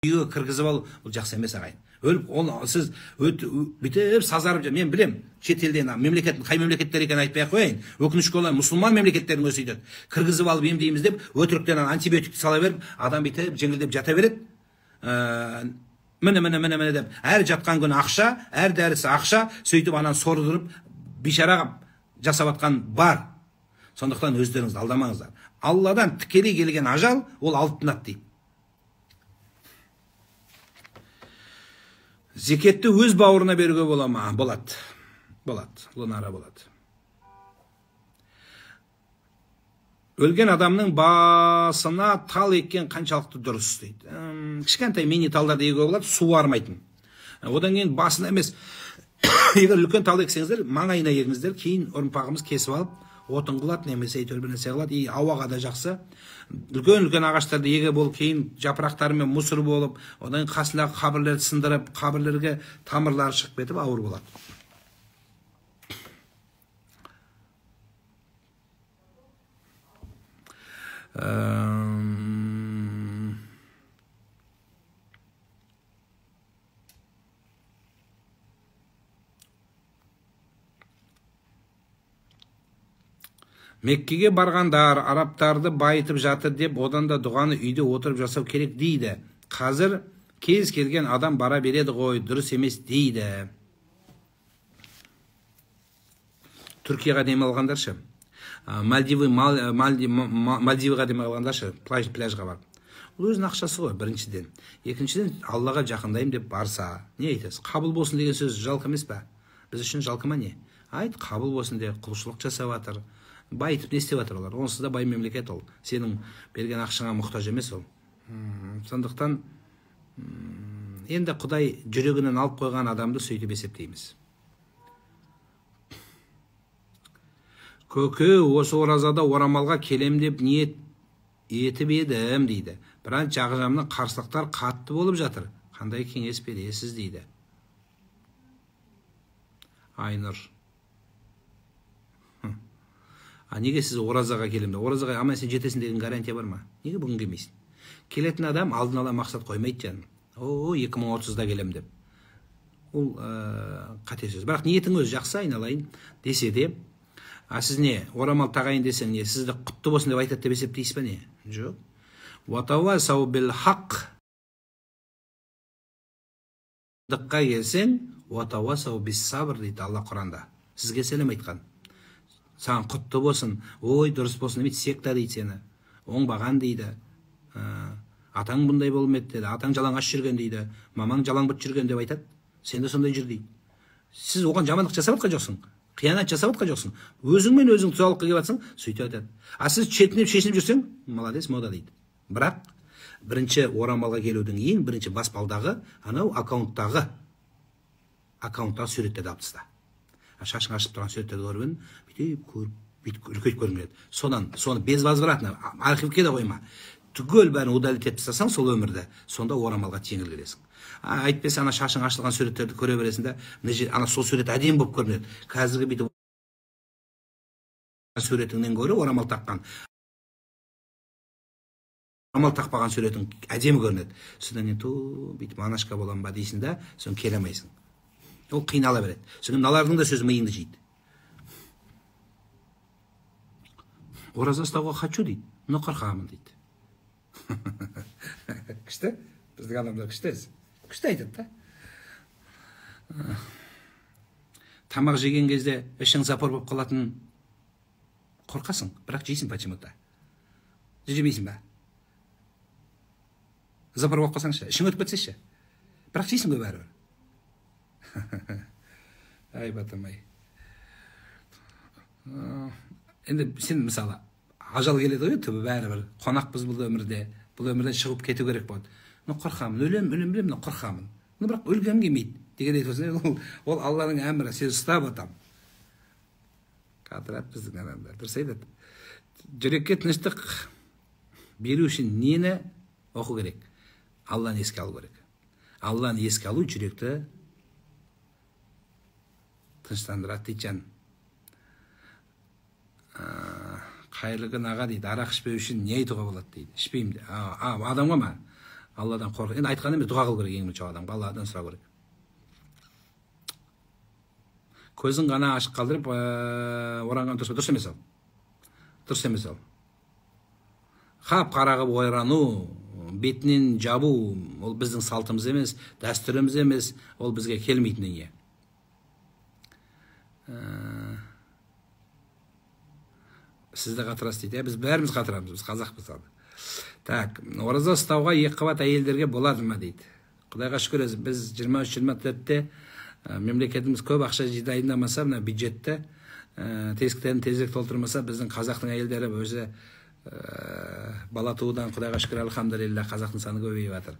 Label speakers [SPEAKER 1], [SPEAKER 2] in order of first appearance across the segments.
[SPEAKER 1] үйге кіргізіп алу бұл жақсы емес ағайын. Өліп, сіз бүйтіп сазарып жүр. Мен білем, шет елден мемлекеттің қай мемлекеттер екенін айтпай ақ қояйын. Өкінішке орай мұсылман мемлекеттердің өзі сөйтеді. Кіргізіп алып емдейміз деп, өтіріктен антибиотик сала беріп, адам бүйтіп жеңілдеп жата береді. Міне деп, әр жатқан күні ақша, әр дәрісі ақша, сөйтіп анан сордырып, бишараға жасап атқан бар. Сондықтан өздеріңізді алдамаңыздар. Алладан тікелей келген ажал, ол алтынат дейді. Зекетті өз бауырына беруге бола ма? Болады. Лынара болады. Өлген адамның басына тал еккен қаншалықты дұрыс дейді. Кішкентай мини талдарды егуге болады, су армайтын. Одан кейін басына емес, егер үлкен тал ексеңіздер, маңайына егіңіздер, кейін ұрымпағымыз кесіп алып, отын қылады, немесе әйтеуір бір нәрсе қылады. Ауаға да жақсы. Үлкен ағаштарды еге болып, кейін жапырақтарымен мұсыр болып, одан қасындағы қабірлерді сындырып, қабірлерге тамырлары шығып кетіп, ауыр болады. Меккеге барғандар арабтарды байытып жатыр деп, одан да дұғаны үйде отырып жасау керек дейді. Қазір кез келген адам бара береді ғой, дұрыс емес дейді. Түркияға демалғандаршы, Мальдиваға демалғандаршы, пляжға барып. Ол өзінің ақшасы ғой, біріншіден. Екіншіден, Аллаға жақындайым деп барса, не айтасыз? Қабыл болсын деген сөз жалқы емес пе? Біз үшін жалқы ма не? Айт, қабыл болсын де, құлшылық жасап жатыр. Байытып не істеп жатыр олар? Онсыз да бай мемлекет ол. Сенің берген ақшаңа мұқтаж емес ол. Сондықтан енді Құдай жүрегінен алып қойған адамды сөйтіп есептейміз. Көке, осы оразада орамалға келем деп ниет етіп едім дейді. Бірақ жағажамның қарсылықтар қатты болып жатыр. Қандай кеңес бересіз дейді. Айнұр. Неге сіз оразаға келемді? Оразаға аман сен жетесін деген гарантия бар ма? Неге бүгін келмейсің? Келетін адам алдын ала мақсат қоймайды жаным. 2030-да келем деп. Ол қате сөз. Бірақ ниетің өзі жақсы, айналайын десе де, сіз не, орамал тағайын десең не, сізді құтты болсын деп айтады деп есептейсіз бе не? Жоқ. Ватавасау бил хақ. Дыққа келсең, ватавасау бис сабр дейді Алла Құранда. Сізге сәлем айтқан. Саған құтты болсын, ой, дұрыс болсын, демейді, секта дейді сені. Оңбаған дейді. Атаң бұндай болмайды деді. Атаң жалаңаш жүрген дейді. Мамаң жалаң бұт жүрген деп айтады. Сен де сондай жүр дейді. Сіз оған жамандық жасап атқан жоқсың. Қиянат жасап атқан жоқсың. Өзіңмен өзің тұзалыққа келіп атсың, сөйтіп айтады. Сіз шетінеп шешініп жүрсең, молодец, мода дейді. Бірақ бірінші орамалға келудің ең бірінші баспалдағы анау аккаунттағы суреттерді алып таста. Шашың ашып тұрған суреттерді көрген, бүйтіп үлкейіп көрінеді. Соны безвозвратно архивке де қойма. Түгел бәрін удалить етіп тастасаң сол өмірді, сонда орамалға жеңіл келесің. Айтпаса ана шашың ашылған суреттерді көре бересің де, ана сол сурет әдемі болып көрінеді. Қазіргі бүйтіп суретіңнен гөрі орамал таққан, орамал тақпаған суретің әдемі көрінеді. Содан бүйтіп анашка болам ба дейсің да, соны келе алмайсың. Ол қинала береді. Содан мыналардың да сөзі миыңды жейді. Ораза ұстауға хочу дейді, но қорқамын дейді. Күшті? Біздің адамдар күшті айтады да. Тамақ жеген кезде ішің запор болып қалатын қорқасың, бірақ жейсің почему-то. Жемейсің ба? Запор болып қалсаңшы, ішің өтіп кетсеші. Бірақ жейсің ғой бәрібір. Ай, батырмай. Енді сен мысалы, ажал келеді ғой, түбі бәрібір. Қонақпыз бұл өмірден шығып кету керек болады. Қорқамын, өлем, қорқамын. Бірақ өлгім келмейді. Деген айтып, ол Алланың әмірі, сен ұстап атам. Қатырат біздің адамдар, дұрыс айтады. Жүрекке тыныштық беру үшін нені оқу керек? Алланы еске алу керек. Алланы еске алу жүректі тыныштандырады дейді жан. Қайырлы күн аға дейді, арақ ішпеу үшін не айтуға болады дейді. Ішпеймін де. Адамға ма? Алладан қорқ. Енді айтқан емес, дұға қылу керек ең бірінші адам, Алладан сұрау керек. Көзін ғана ашық қалдырып, оранған дұрыс емес ол. Дұрыс емес ол. Қап қарағып ойрану, бетінен жабу, ол біздің салтымыз емес, дәстүріміз емес, ол бізге келмейтін дүние. Сізді қатырасыз дейді, біз бәріміз қатырамыз, біз қазақпыз. Так, ораза ұстауға екі қабат әйелдерге болады ма дейді. Құдайға шүкір, біз 23-24-те мемлекетіміз көп ақша жинамаса, мына бюджетті тесіктерін тезірек толтырмаса, біздің қазақтың әйелдері өзі бала туудан Құдайға шүкір, алхамдулилля, қазақтың саны көбейіп жатыр.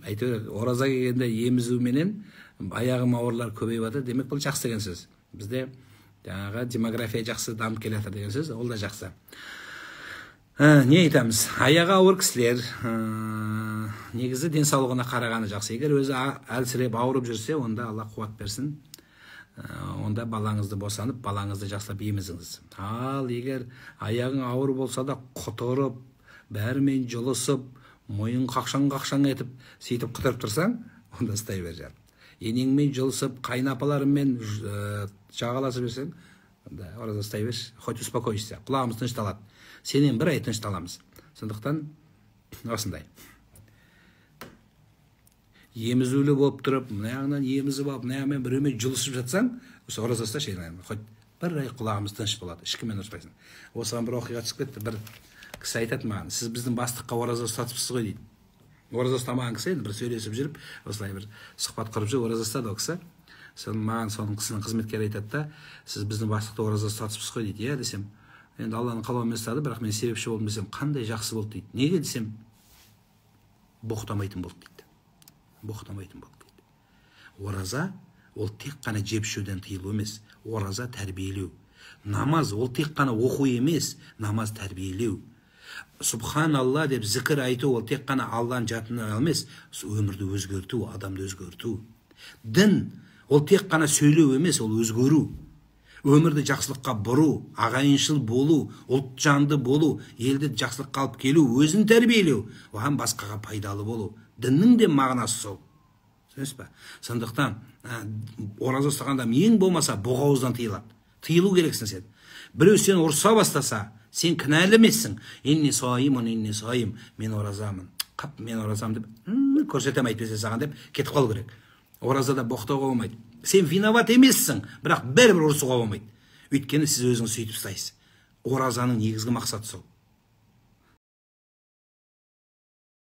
[SPEAKER 1] Әйтеуір, ораза келгенде емізуменен аяғым ауырлар көбейіп жатыр. Демек, бұл жақсы деген сөз. Бізде жаңағы демография жақсы дамып келе жатыр деген сөз, ол да жақсы. Не айтамыз? Аяғы ауыр кісілер негізі денсаулығына қарағаны жақсы. Егер өзі әлсіреп ауырып жүрсе, онда Алла қуат берсін. Онда балаңызды босанып, балаңызды жақсылап емізіңіз. Ал егер аяғың ауыр болса да құтырып, бәрімен жылысып, мойын қақшаң етіп, сөйтіп құтырып тұрсаң, онда ұстай бер жан. Енеңмен жылысып, қайнапаларымен жағаласып берсең, онда ораза ұстай бер, хоть успокойся, құлағымыз тынышталады. Сенен бір ай тынышталамыз. Сондықтан осындай. Емізулі болып тұрып, мынаяғынан емізіп алып, мынаяғымен біреумен жылысып жатсаң, осы ораза ұсташы, хоть бір ай құлағымыз тыныш болады, ешкіммен ұрыспайсың. Осыған бір оқиға түсіп кетті, бір кісі айтады маған, сіз біздің бастыққа ораза ұстатыпсыз ғой дейді. Ораза ұстамаған кісі енді бір сөйлесіп жүріп, осылай бір сұхбат құрып жүріп, ораза ұстады ол кісі. Маған соның кісінің қызметкері айтады да, сіз біздің бастықты ораза ұстатыпсыз ғой дейді. Иә десем, енді Алланың қалауымен ұстады, бірақ мен себепші болдым десем, қандай жақсы болды дейді. Неге десем, боқтамайтын болды дейді. Боқтамайтын болды дейді. Ораза ол тек қана жеп ішуден тыйылу емес, ораза тәрбиелеу. Намаз ол тек қана оқу емес, намаз тәрбиелеу. Субханалла деп зікір айту ол тек қана Алланың жатына емес, өмірді өзгерту, адамды өзгерту. Дін ол тек қана сөйлеу емес, ол өзгеру. Өмірді жақсылыққа бұру, ағайыншыл болу, ұлт жанды болу, елді жақсылыққа алып келу, өзін тәрбиелеу, оған басқаға пайдалы болу. Діннің де мағынасы сол. Түсінесіз ба? Сондықтан ораза ұстағанда ең болмаса боғауыздан тыйылады. Тыйылу керексің сен. Біреу сен ұрса бастаса, сен кінәлі емессің. Инни саим, мен оразамын. Қап, мен оразамын деп, көрсетем әйтпесе саған деп кетіп қалу керек. Оразада боқтауға болмайды. Сен виноват емессің, бірақ бәрібір ұрысуға болмайды. Өйткені сіз өзіңіз сөйтіп ұстайсыз. Оразаның негізгі мақсаты сол.